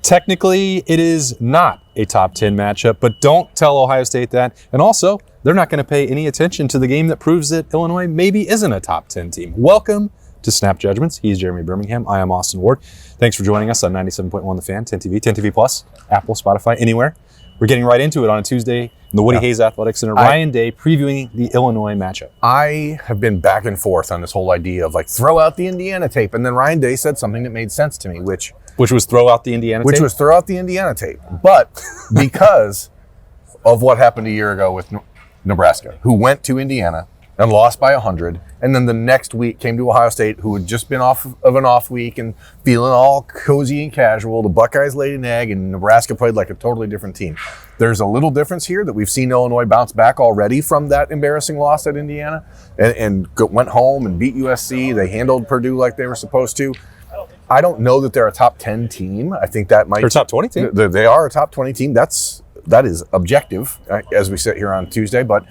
Technically, it is not a top 10 matchup, but don't tell Ohio State that. And also, they're not going to pay any attention to the game that proves that Illinois maybe isn't a top 10 team. Welcome to Snap Judgments. He's Jeremy Birmingham. I am Austin Ward. Thanks for joining us on 97.1 The Fan, 10 TV, 10 TV Plus, Apple, Spotify, anywhere. We're getting right into it on a Tuesday in the Woody Hayes Athletic Center. Ryan Day previewing the Illinois matchup. I have been back and forth on this whole idea of throw out the Indiana tape. And then Ryan Day said something that made sense to me, which was throw out the Indiana tape? Which was throw out the Indiana tape. But because of what happened a year ago with Nebraska, who went to Indiana and lost by 100, and then the next week came to Ohio State, who had just been off of an off week and feeling all cozy and casual. The Buckeyes laid an egg, and Nebraska played like a totally different team. There's a little difference here that we've seen Illinois bounce back already from that embarrassing loss at Indiana and went home and beat USC. They handled Purdue like they were supposed to. I don't know that they're a top 10 team. I think that might... They're a top 20 team? They are a top 20 team. That is objective as we sit here on Tuesday. But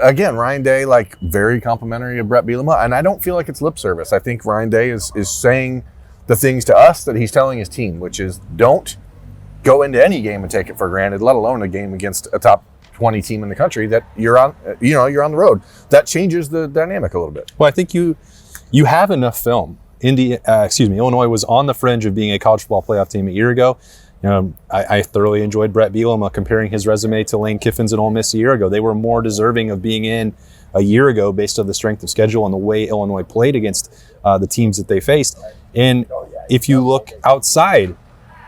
again, Ryan Day, very complimentary of Brett Bielema, and I don't feel like it's lip service. I think Ryan Day is saying the things to us that he's telling his team, which is don't go into any game and take it for granted, let alone a game against a top 20 team in the country that you're on the road. That changes the dynamic a little bit. Well, I think you have enough film. Illinois was on the fringe of being a college football playoff team a year ago. I thoroughly enjoyed Brett Bielema comparing his resume to Lane Kiffin's and Ole Miss a year ago. They were more deserving of being in a year ago based on the strength of schedule and the way Illinois played against the teams that they faced. And if you look outside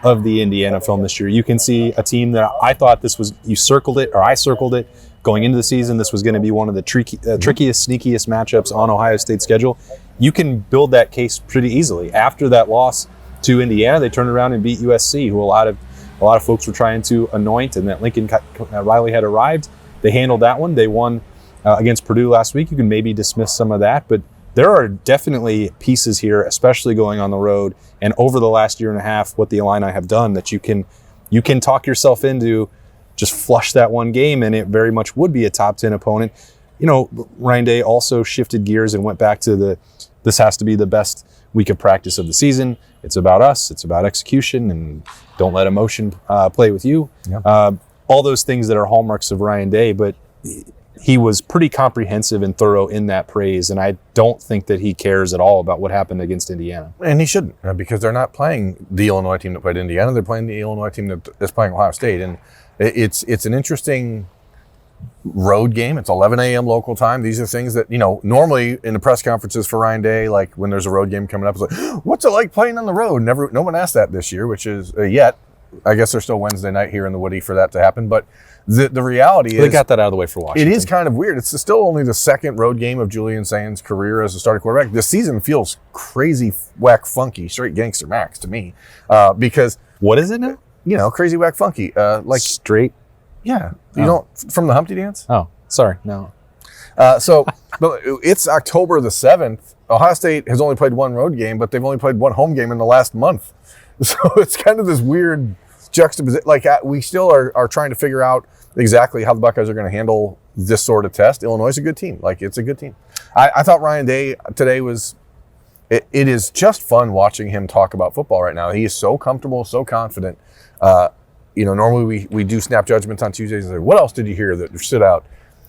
of the Indiana film this year, you can see a team that I thought I circled it going into the season. This was going to be one of the trickiest, sneakiest matchups on Ohio State's schedule. You can build that case pretty easily. After that loss to Indiana, they turned around and beat USC, who a lot of folks were trying to anoint, and that Lincoln Riley had arrived. They handled that one. They won against Purdue last week. You can maybe dismiss some of that, but there are definitely pieces here, especially going on the road and over the last year and a half, what the Illini have done, that you can talk yourself into just flush that one game, and it very much would be a top 10 opponent. Ryan Day also shifted gears and went back to this has to be the best week of practice of the season. It's about us. It's about execution, and don't let emotion play with you. Yeah. All those things that are hallmarks of Ryan Day, but he was pretty comprehensive and thorough in that praise, and I don't think that he cares at all about what happened against Indiana. And he shouldn't, because they're not playing the Illinois team that played Indiana. They're playing the Illinois team that's playing Ohio State, and it's an interesting road game. It's 11 a.m. local time. These are things that, normally in the press conferences for Ryan Day, when there's a road game coming up, it's like, what's it like playing on the road? No one asked that this year, which is yet. I guess there's still Wednesday night here in the Woody for that to happen. But the reality is... They got that out of the way for Washington. It is kind of weird. It's still only the second road game of Julian Sain's career as a starting quarterback. This season feels crazy, whack, funky, straight gangster max to me. Because... What is it now? Crazy, whack, funky. Straight... Yeah. You don't... From the Humpty Dance? Oh, sorry. No. But it's October the 7th. Ohio State has only played one road game, but they've only played one home game in the last month. So it's kind of this weird juxtaposition. We still are trying to figure out exactly how the Buckeyes are going to handle this sort of test. Illinois is a good team. It's a good team. I thought Ryan Day today was... It is just fun watching him talk about football right now. He is so comfortable, so confident. Normally we do snap judgments on Tuesdays and say, what else did you hear that stood out?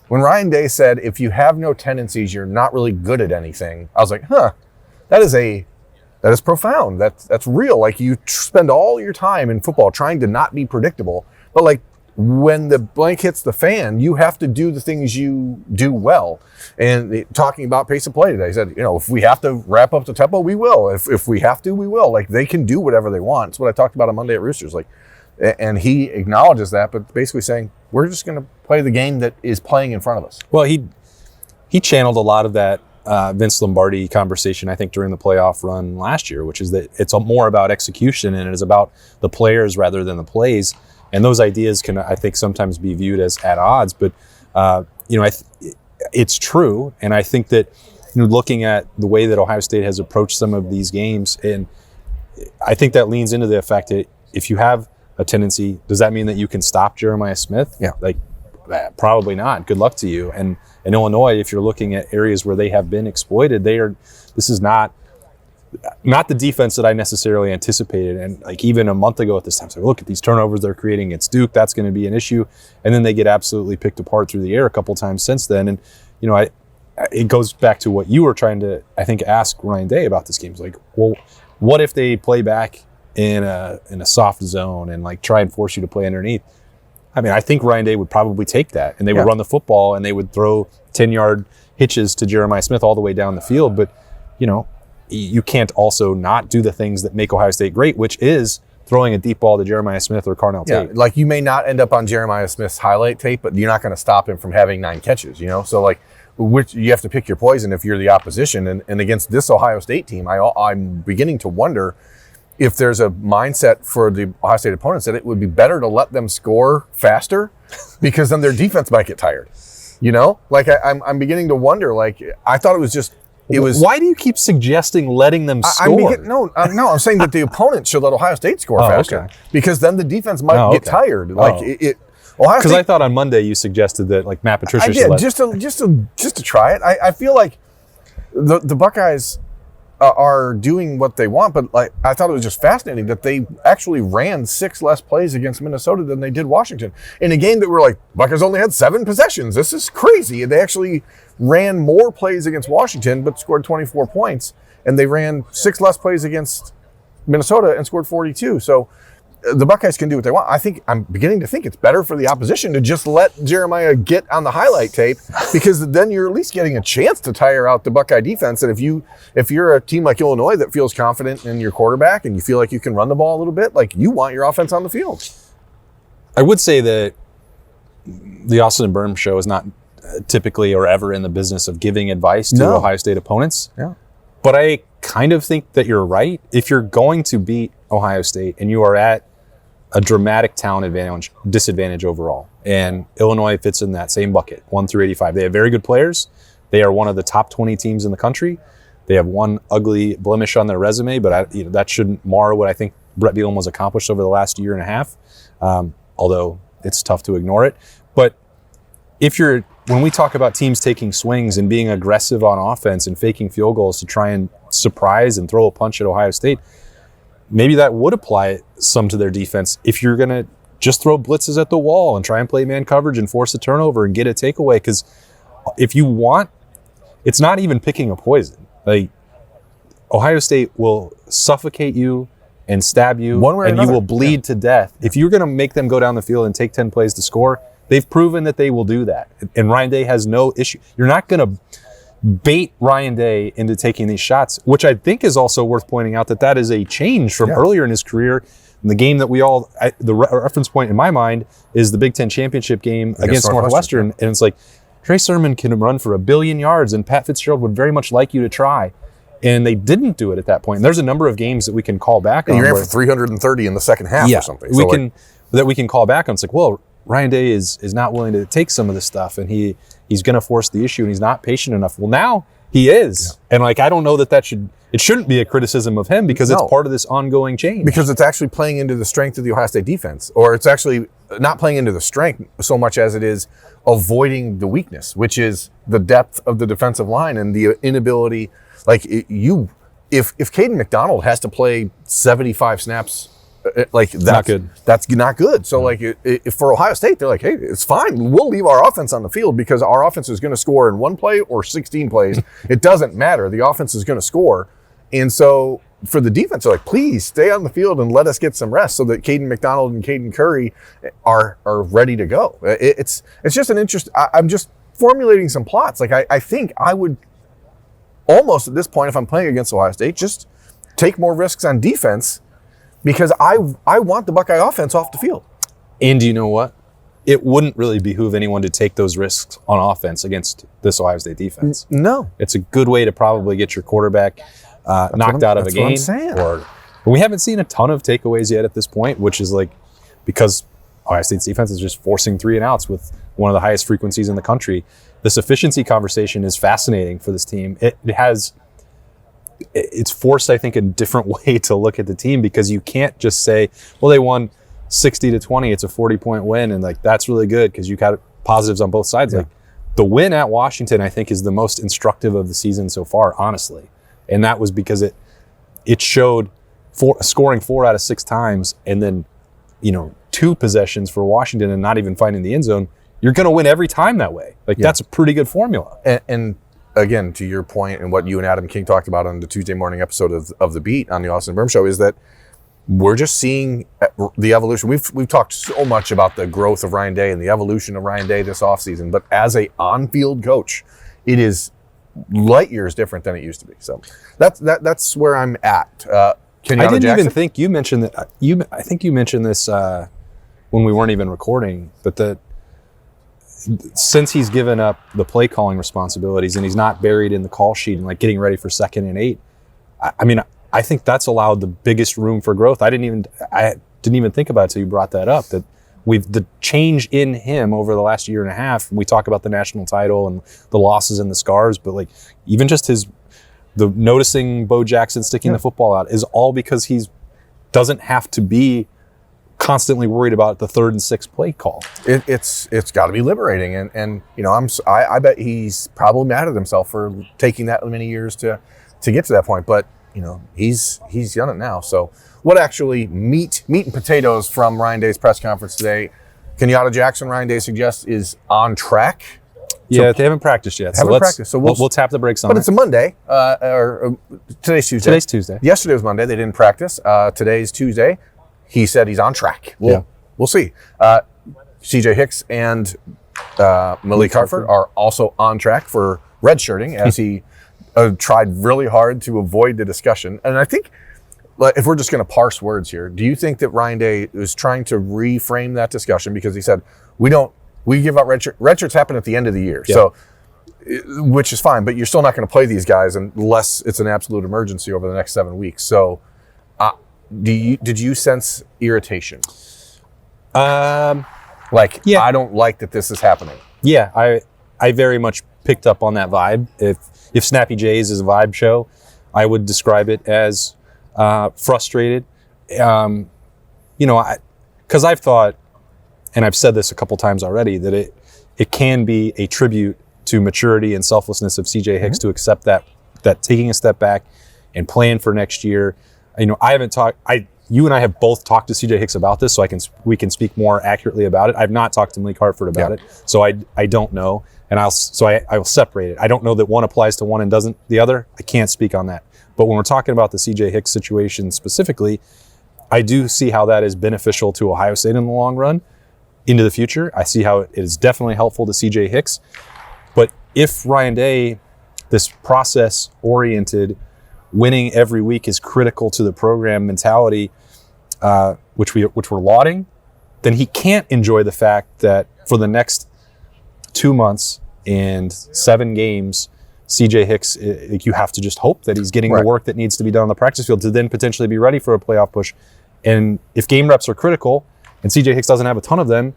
When Ryan Day said, if you have no tendencies, you're not really good at anything, I was like, that is profound. That's real. You spend all your time in football trying to not be predictable, but when the blank hits the fan, you have to do the things you do well. And talking about pace of play today, he said, if we have to wrap up the tempo, we will. If we have to, we will. They can do whatever they want. It's what I talked about on Monday at Roosters. And he acknowledges that, but basically saying, we're just going to play the game that is playing in front of us. Well, he channeled a lot of that Vince Lombardi conversation, I think, during the playoff run last year, which is that it's more about execution and it is about the players rather than the plays. And those ideas can, I think, sometimes be viewed as at odds. But, it's true. And I think that looking at the way that Ohio State has approached some of these games, and I think that leans into the fact that if you have a tendency, does that mean that you can stop Jeremiah Smith? Yeah. Probably not. Good luck to you. And in Illinois, if you're looking at areas where they have been exploited, this is not not the defense that I necessarily anticipated. And like even a month ago at this time, it's like, look at these turnovers they're creating against Duke. That's going to be an issue. And then they get absolutely picked apart through the air a couple times since then. And, you know, it goes back to what you were trying to, I think, ask Ryan Day about this game. It's like, well, what if they play back in a soft zone and like try and force you to play underneath? I mean, I think Ryan Day would probably take that, and they would run the football and they would throw 10-yard hitches to Jeremiah Smith all the way down the field. But, you know, you can't also not do the things that make Ohio State great, which is throwing a deep ball to Jeremiah Smith or Carnell Tate. Like you may not end up on Jeremiah Smith's highlight tape, but you're not going to stop him from having 9 catches, you know? So like, which you have to pick your poison if you're the opposition. And against this Ohio State team, I'm beginning to wonder if there's a mindset for the Ohio State opponents that it would be better to let them score faster because then their defense might get tired. You know? Like I'm beginning to wonder, like I thought it was why do you keep suggesting letting them score? I'm saying that the opponent should let Ohio State score faster because then the defense might get tired. Like because I thought on Monday you suggested that like Matt Patricia should let just to try it. I feel like the Buckeyes are doing what they want, but like I thought it was just fascinating that they actually ran 6 less plays against Minnesota than they did Washington in a game that we're like Buckeyes only had 7 possessions. This is crazy. They actually ran more plays against Washington but scored 24 points, and they ran 6 less plays against Minnesota and scored 42. So the Buckeyes can do what they want. I'm beginning to think it's better for the opposition to just let Jeremiah get on the highlight tape because then you're at least getting a chance to tire out the Buckeye defense. And if you're a team like Illinois that feels confident in your quarterback and you feel like you can run the ball a little bit, like you want your offense on the field. I would say that the Austin Birm Show is not typically or ever in the business of giving advice to Ohio State opponents. Yeah. But I kind of think that you're right. If you're going to beat Ohio State and you are at a dramatic talent disadvantage overall, and Illinois fits in that same bucket, 1 through 85. They have very good players. They are one of the top 20 teams in the country. They have one ugly blemish on their resume, but that shouldn't mar what I think Brett Bielema has accomplished over the last year and a half, although it's tough to ignore it. But when we talk about teams taking swings and being aggressive on offense and faking field goals to try and surprise and throw a punch at Ohio State, maybe that would apply some to their defense. If you're going to just throw blitzes at the wall and try and play man coverage and force a turnover and get a takeaway, because if you want, it's not even picking a poison. Like Ohio State will suffocate you and stab you, and you will bleed to death. If you're going to make them go down the field and take 10 plays to score, they've proven that they will do that. And Ryan Day has no issue. You're not going to bait Ryan Day into taking these shots, which I think is also worth pointing out that is a change from earlier in his career. In the game that the reference point in my mind is the Big Ten championship game against Northwestern. And it's like, Trey Sermon can run for 1 billion yards and Pat Fitzgerald would very much like you to try. And they didn't do it at that point. And there's a number of games that we can call back on. You ran for 330 in the second half or something. We can call back on. It's like, well, Ryan Day is not willing to take some of this stuff, and he's going to force the issue, and he's not patient enough. Well, now he is, and like I don't know that shouldn't be a criticism of him because it's part of this ongoing change. Because it's actually playing into the strength of the Ohio State defense, or it's actually not playing into the strength so much as it is avoiding the weakness, which is the depth of the defensive line and the inability. Like if Caden McDonald has to play 75 snaps. Like that's not good. That's not good. So like if for Ohio State, they're like, hey, it's fine. We'll leave our offense on the field because our offense is going to score in 1 play or 16 plays. It doesn't matter. The offense is going to score. And so for the defense, they're like, please stay on the field and let us get some rest so that Caden McDonald and Caden Curry are ready to go. It's just an interest. I'm just formulating some plots. Like I think I would almost at this point, if I'm playing against Ohio State, just take more risks on defense. Because I want the Buckeye offense off the field. And you know what? It wouldn't really behoove anyone to take those risks on offense against this Ohio State defense. No. It's a good way to probably get your quarterback knocked out of a game. That's what I'm saying. But we haven't seen a ton of takeaways yet at this point, which is like because Ohio State's defense is just forcing 3 and outs with one of the highest frequencies in the country. This efficiency conversation is fascinating for this team. It's forced, I think, a different way to look at the team because you can't just say, well, they won 60-20. It's a 40-point win. And like, that's really good because you got positives on both sides. Yeah. Like the win at Washington, I think is the most instructive of the season so far, honestly. And that was because it showed scoring 4 out of 6 times, and then 2 possessions for Washington and not even finding the end zone. You're going to win every time that way. That's a pretty good formula. And again, to your point and what you and Adam King talked about on the Tuesday morning episode of The Beat on the Austin Birm Show, is that we're just seeing the evolution. We've talked so much about the growth of Ryan Day and the evolution of Ryan Day this offseason, but as a on-field coach, it is light years different than it used to be. So that's where I'm at. I didn't even think you mentioned that. I think you mentioned this when we weren't even recording, but since he's given up the play calling responsibilities and he's not buried in the call sheet and getting ready for 2nd and 8, I think that's allowed the biggest room for growth. I didn't even think about it until you brought that up, that the change in him over the last year and a half. We talk about the national title and the losses and the scars, but even just the noticing Bo Jackson sticking the football out is all because he doesn't have to be constantly worried about the 3rd and 6th play call. It's got to be liberating, and I bet he's probably mad at himself for taking that many years to get to that point. But he's done it now. So what actually meat and potatoes from Ryan Day's press conference today? Kenyatta Jackson, Ryan Day suggests, is on track. Yeah, they haven't practiced yet. So we'll tap the brakes on it. But it's a Monday, or today's Tuesday. Today's Tuesday. Yesterday was Monday. They didn't practice. Today's Tuesday. He said he's on track. We'll see. CJ Hicks and Malik Hartford are also on track for redshirting, as he tried really hard to avoid the discussion. And I think, if we're just going to parse words here, do you think that Ryan Day was trying to reframe that discussion? Because he said, we give out redshirt. Redshirts happen at the end of the year. So, which is fine, but you're still not going to play these guys unless it's an absolute emergency over the next 7 weeks. So, did you sense irritation? I don't like that this is happening. Yeah, I very much picked up on that vibe. If Snappy J's is a vibe show, I would describe it as frustrated. Because I've thought, and I've said this a couple times already, that it can be a tribute to maturity and selflessness of CJ Hicks to accept that taking a step back and plan for next year. I haven't talked. You and I have both talked to CJ Hicks about this, so we can speak more accurately about it. I've not talked to Malik Hartford about it, so I don't know, and I will separate it. I don't know that one applies to one and doesn't the other. I can't speak on that. But when we're talking about the CJ Hicks situation specifically, I do see how that is beneficial to Ohio State in the long run, into the future. I see how it is definitely helpful to CJ Hicks. But if Ryan Day, this process-oriented, winning every week is critical to the program mentality, which we're lauding, then he can't enjoy the fact that for the next 2 months and 7 games, CJ Hicks, you have to just hope that he's getting the work that needs to be done on the practice field to then potentially be ready for a playoff push. And if game reps are critical and CJ Hicks doesn't have a ton of them,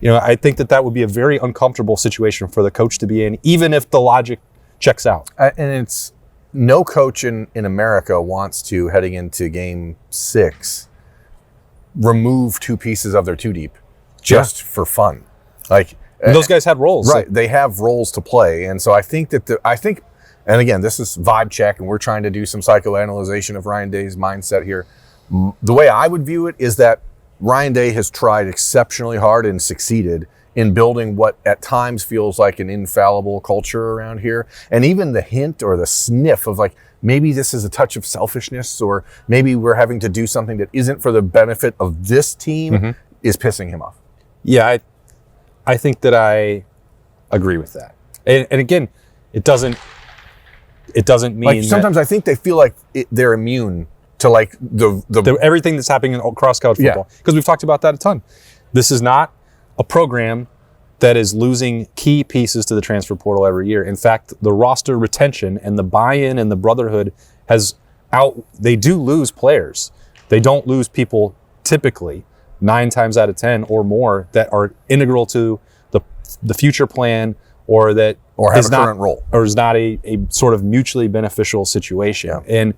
I think that would be a very uncomfortable situation for the coach to be in, even if the logic checks out. And it's no coach in America wants to, heading into game 6, remove 2 pieces of their 2 deep just for fun. And those guys had roles. Right. They have roles to play. And so I think and again, this is vibe check, and we're trying to do some psychoanalyzation of Ryan Day's mindset here. The way I would view it is that Ryan Day has tried exceptionally hard and succeeded in building what at times feels like an infallible culture around here. And even the hint or the sniff of maybe this is a touch of selfishness, or maybe we're having to do something that isn't for the benefit of this team is pissing him off. Yeah, I think that I agree with that. And again, it doesn't mean sometimes I think they feel like they're immune to the everything that's happening across college football. Because we've talked about that a ton. This is not a program that is losing key pieces to the transfer portal every year. In fact, the roster retention and the buy-in and the brotherhood they do lose players. They don't lose people typically 9 times out of 10 or more that are integral to the future plan, or that have a current role, or is not a sort of mutually beneficial situation. Yeah. And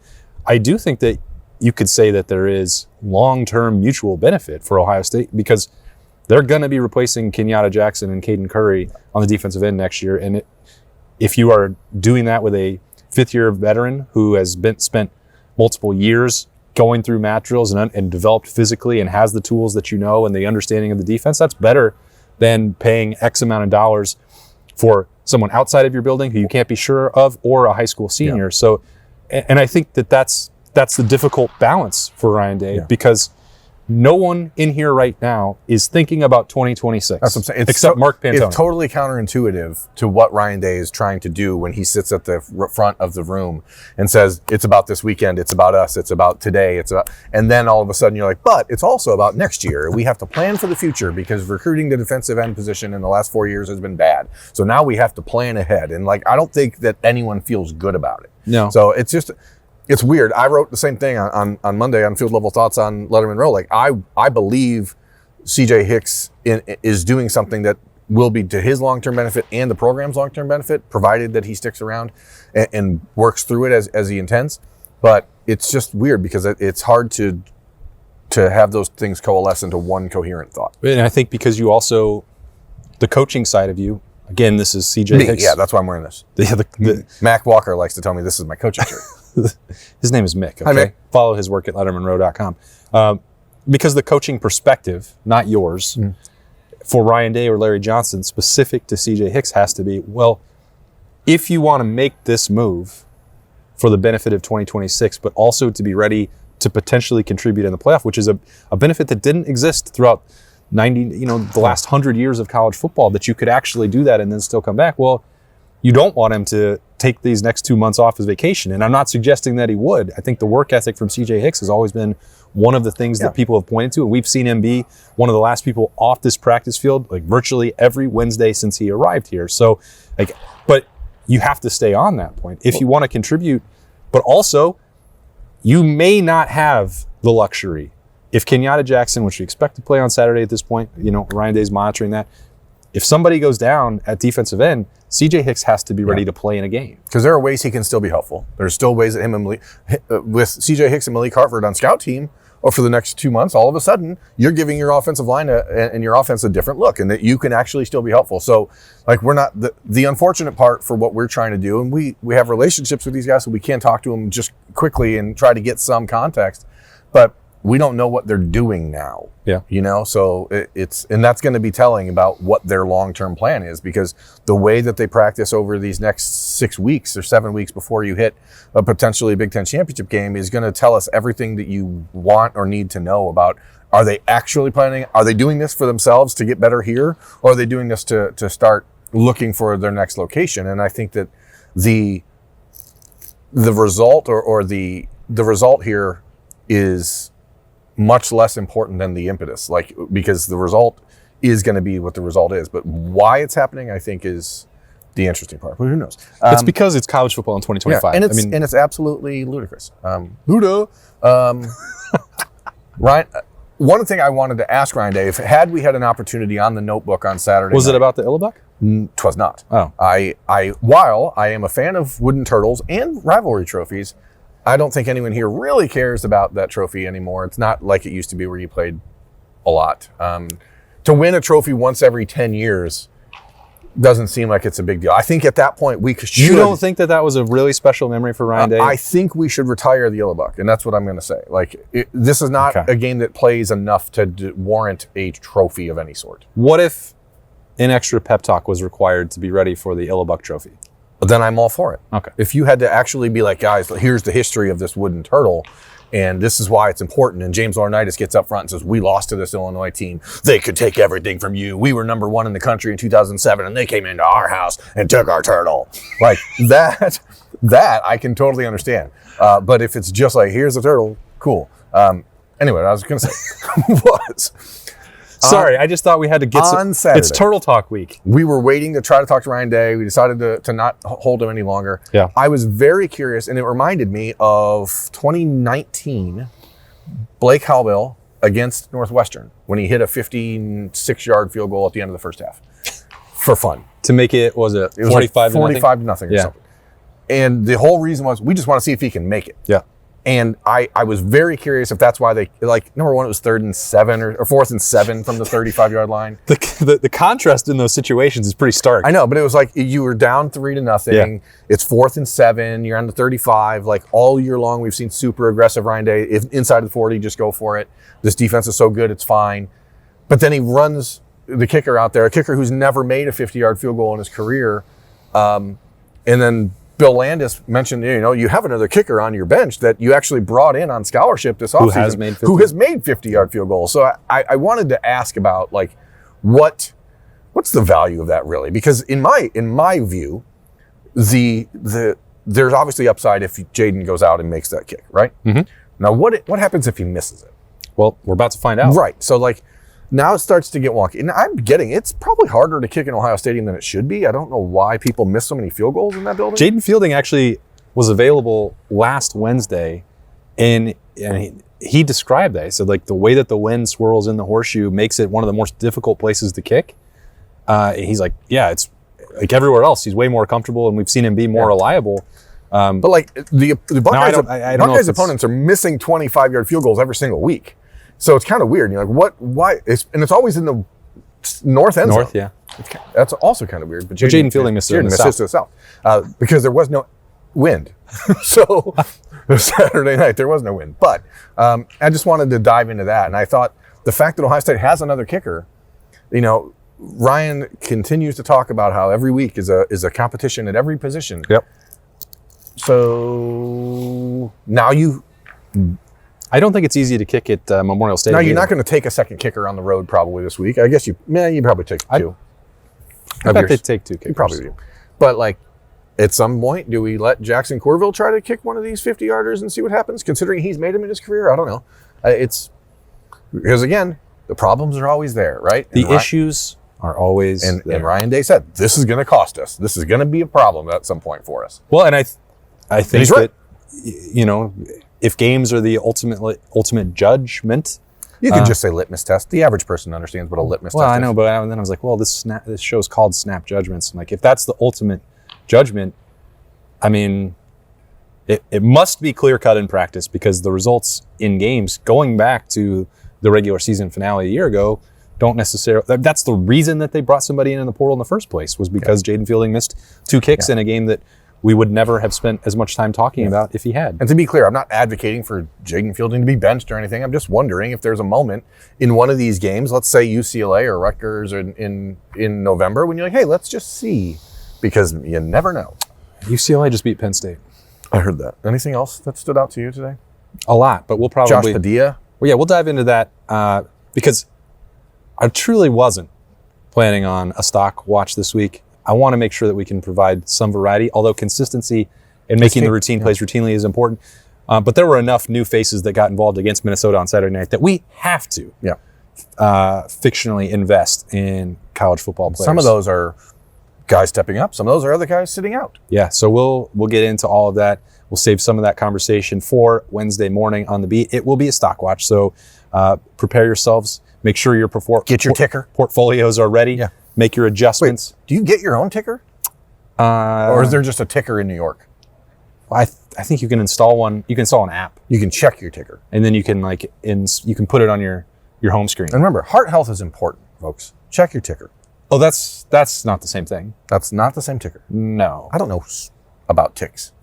I do think that you could say that there is long-term mutual benefit for Ohio State, because they're going to be replacing Kenyatta Jackson and Caden Curry on the defensive end next year. And if you are doing that with a 5th-year veteran who has spent multiple years going through mat drills and developed physically and has the tools that you know and the understanding of the defense, that's better than paying X amount of dollars for someone outside of your building who you can't be sure of, or a high school senior. Yeah. So, and I think that's the difficult balance for Ryan Day, because no one in here right now is thinking about 2026. That's what I'm saying. Except Mark Pantone. It's totally counterintuitive to what Ryan Day is trying to do when he sits at the front of the room and says, it's about this weekend, it's about us, it's about today, and then all of a sudden you're like, but it's also about next year. We have to plan for the future because recruiting the defensive end position in the last 4 years has been bad. So now we have to plan ahead. And I don't think that anyone feels good about it. No. So it's weird. I wrote the same thing on Monday on Field Level Thoughts on Letterman Row. I believe CJ Hicks is doing something that will be to his long-term benefit and the program's long-term benefit, provided that he sticks around and works through it as he intends. But it's just weird because it's hard to have those things coalesce into one coherent thought. And I think because you also, the coaching side of you, again, this is CJ Hicks. Yeah, that's why I'm wearing this. Mac Walker likes to tell me this is my coaching shirt. His name is Mick. Okay? Hi, Mick. Follow his work at LettermanRow.com. Because the coaching perspective, not yours, for Ryan Day or Larry Johnson, specific to CJ Hicks, has to be, well, if you want to make this move for the benefit of 2026, but also to be ready to potentially contribute in the playoff, which is a benefit that didn't exist throughout the last 100 years of college football, that you could actually do that and then still come back. Well, you don't want him to take these next 2 months off as vacation. And I'm not suggesting that he would. I think the work ethic from CJ Hicks has always been one of the things that people have pointed to. And we've seen him be one of the last people off this practice field, virtually every Wednesday since he arrived here. So, but you have to stay on that point if you want to contribute. But also, you may not have the luxury. If Kenyatta Jackson, which we expect to play on Saturday at this point, Ryan Day's monitoring that. If somebody goes down at defensive end, CJ Hicks has to be ready to play in a game. Because there are ways he can still be helpful. There's still ways that with CJ Hicks and Malik Hartford on scout team, or for the next 2 months, all of a sudden, you're giving your offensive line and your offense a different look, and that you can actually still be helpful. So, we're not, the unfortunate part for what we're trying to do, and we have relationships with these guys, so we can talk to them just quickly and try to get some context, but we don't know what they're doing now. Yeah. So and that's going to be telling about what their long-term plan is, because the way that they practice over these next 6 weeks or 7 weeks before you hit a potentially Big Ten championship game is going to tell us everything that you want or need to know about. Are they actually planning? Are they doing this for themselves to get better here? Or are they doing this to start looking for their next location? And I think that the result or the result here is much less important than the impetus, because the result is going to be what the result is. But why it's happening, I think, is the interesting part. But who knows? It's because it's college football in 2025. Yeah, and it's absolutely ludicrous. Luda. Ryan, one thing I wanted to ask Ryan Day, had we had an opportunity on the notebook on Saturday was night, it about the Illabuk? 'Twas not. Oh. While I am a fan of wooden turtles and rivalry trophies, I don't think anyone here really cares about that trophy anymore. It's not like it used to be where you played a lot. To win a trophy once every 10 years doesn't seem like it's a big deal. I think at that point we should. You don't think that was a really special memory for Ryan Day? I think we should retire the Illabuk, and that's what I'm going to say. This is not a game that plays enough to warrant a trophy of any sort. What if an extra pep talk was required to be ready for the Illabuk trophy? Then I'm all for it. Okay. If you had to actually be like, guys, here's the history of this wooden turtle, and this is why it's important. And James Laurinaitis gets up front and says, we lost to this Illinois team. They could take everything from you. We were number 1 in the country in 2007, and they came into our house and took our turtle. That I can totally understand. But if it's just here's the turtle, cool. Anyway, what I was going to say was... Sorry, I just thought we had to get on Saturday. It's Turtle Talk week. We were waiting to try to talk to Ryan Day. We decided to not hold him any longer. Yeah. I was very curious, and it reminded me of 2019 Blake Howell against Northwestern when he hit a 56-yard field goal at the end of the first half for fun. To make it, was it 45 to nothing or something. And the whole reason was we just want to see if he can make it. Yeah. And I was very curious if that's why they, like, number one, it was 3rd and 7 or 4th and 7 from the 35-yard line. The contrast in those situations is pretty stark. I know, but it was like you were down 3-0. Yeah. It's 4th and 7. You're on the 35. Like all year long, we've seen super aggressive Ryan Day. If inside of the 40, just go for it. This defense is so good, it's fine. But then he runs the kicker out there, a kicker who's never made a 50-yard field goal in his career. And then Bill Landis mentioned, you have another kicker on your bench that you actually brought in on scholarship this offseason who has made 50-yard field goals. So I wanted to ask about, like, what's the value of that really? Because in my view, there's obviously upside if Jaden goes out and makes that kick, right? Mm-hmm. Now, what happens if he misses it? Well, we're about to find out. Right. So, like, now it starts to get wonky. And I'm getting it's probably harder to kick in Ohio Stadium than it should be. I don't know why people miss so many field goals in that building. Jaden Fielding actually was available last Wednesday, and he described that. He said, like, the way that the wind swirls in the horseshoe makes it one of the most difficult places to kick. He's like, yeah, it's like everywhere else. He's way more comfortable, and we've seen him be more reliable. But, like, the Buckeyes opponents are missing 25-yard field goals every single week. So it's kind of weird. You're like, why? And it's always in the north end zone. North, yeah. That's also kind of weird. But Jaden Fielding missed it to the south. Because there was no wind. So Saturday night, there was no wind. But I just wanted to dive into that. And I thought the fact that Ohio State has another kicker, Ryan continues to talk about how every week is a competition at every position. Yep. So now I don't think it's easy to kick at Memorial Stadium. No, you're not going to take a second kicker on the road probably this week. I guess you probably take two. I bet they'd take two kickers. You probably do. But, like, at some point, do we let Jackson Corville try to kick one of these 50-yarders and see what happens, considering he's made them in his career? I don't know. Because, again, the problems are always there, right? The issues are always there. And Ryan Day said, this is going to cost us. This is going to be a problem at some point for us. Well, and I think that, if games are the ultimate judgment, you could just say litmus test. The average person understands what a litmus test is. Well, I know, but then I was like, well, this show's called Snap Judgments. I'm like, if that's the ultimate judgment, I mean, it must be clear cut in practice, because the results in games going back to the regular season finale a year ago don't necessarily. That's the reason that they brought somebody in the portal in the first place, was because Jaden Fielding missed 2 kicks in a game that we would never have spent as much time talking about if he had. And to be clear, I'm not advocating for Jaden Fielding to be benched or anything. I'm just wondering if there's a moment in one of these games, let's say UCLA or Rutgers in November, when you're like, hey, let's just see, because you never know. UCLA just beat Penn State. I heard that. Anything else that stood out to you today? A lot, but we'll probably... Josh Padilla? Well, yeah, we'll dive into that because I truly wasn't planning on a stock watch this week. I want to make sure that we can provide some variety, although consistency and making the routine plays routinely is important. But there were enough new faces that got involved against Minnesota on Saturday night that we have to fictionally invest in college football players. Some of those are guys stepping up. Some of those are other guys sitting out. Yeah, so we'll get into all of that. We'll save some of that conversation for Wednesday morning on the beat. It will be a stock watch, so prepare yourselves. Make sure your get your ticker portfolios are ready. Yeah. Make your adjustments. Wait, do you get your own ticker? Or is there just a ticker in New York? I think you can install one. You can install an app. You can check your ticker. And then you can you can put it on your home screen. And remember, heart health is important, folks. Check your ticker. Oh, that's not the same thing. That's not the same ticker. No. I don't know about ticks.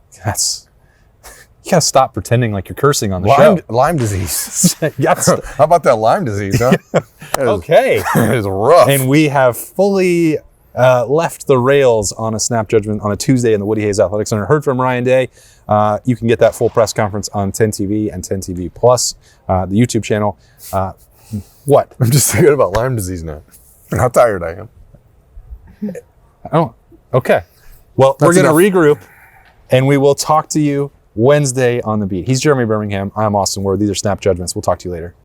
You gotta stop pretending like you're cursing on the show. Lyme disease. Yes. How about that Lyme disease, huh? Okay. It is rough. And we have fully left the rails on a snap judgment on a Tuesday in the Woody Hayes Athletic Center. Heard from Ryan Day. You can get that full press conference on 10 TV and 10 TV Plus, the YouTube channel. What? I'm just thinking about Lyme disease now. And how tired I am. Oh, okay. Well, we're going to regroup, and we will talk to you Wednesday on the beat. He's Jeremy Birmingham. I'm Austin Ward. These are Snap Judgments. We'll talk to you later.